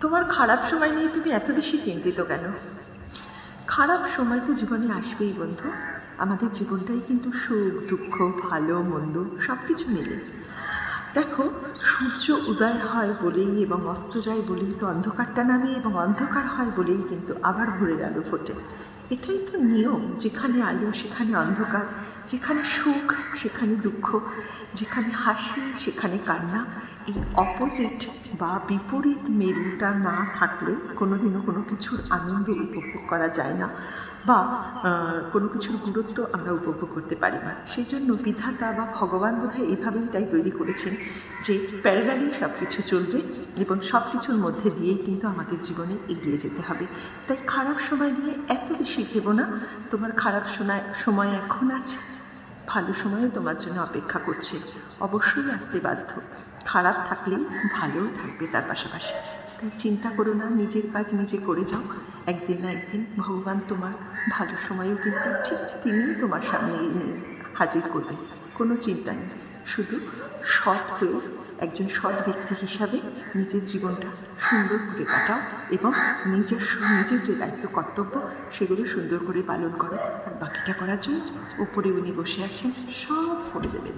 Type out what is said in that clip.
তোমার খারাপ সময় নিয়ে তুমি এত বেশি চিন্তিত কেন? খারাপ সময় তো জীবনে আসবেই বন্ধু। আমাদের জীবনটাই কিন্তু সুখ দুঃখ ভালো মন্দ সব কিছু মিলে। দেখো, সূর্য উদয় হয় বলেই এবং অস্ত যায় বলেই তো অন্ধকারটা নামে, এবং অন্ধকার হয় বলেই কিন্তু আবার ভোরের আলো ফোটে। এটাই তো নিয়ম। যেখানে আলো সেখানে অন্ধকার, যেখানে সুখ সেখানে দুঃখ, যেখানে হাসি সেখানে কান্না। এই অপোজিট বা বিপরীত মেরুটা না থাকলে কোনোদিনও কোনো কিছুর আনন্দ উপভোগ করা যায় না, বা কোনো কিছুর গুরুত্ব আমরা উপভোগ করতে পারি না। সেই জন্য বিধাতা বা ভগবান বোধহয় এইভাবেই তাই তৈরি করেছেন যে প্যারালালি সব কিছু চলবে এবং সব কিছুর মধ্যে দিয়েই কিন্তু আমাদের জীবনে এগিয়ে যেতে হবে। তাই খারাপ সময় নিয়ে এত বেশি ভেবো না। তোমার খারাপ সময় এখন আছে, ভালো সময়ও তোমার জন্য অপেক্ষা করছে, অবশ্যই আসতে বাধ্য। খারাপ থাকলেই ভালোও থাকবে তার পাশাপাশি। তাই চিন্তা করো না, নিজের কাজ নিজে করে যাও। একদিন না একদিন ভগবান তোমার ভালো সময়ও কিন্তু ঠিক তিনিই তোমার সামনে এনে হাজির করবেন। কোনো চিন্তা নেই, শুধু সৎ হয়ে একজন সৎ ব্যক্তি হিসাবে নিজের জীবনটা সুন্দর করে কাটাও এবং নিজের যে দায়িত্ব কর্তব্য সেগুলো সুন্দর করে পালন করো। আর বাকিটা করার জন্য উপরে উনি বসে আছেন, সব করে দেবেন।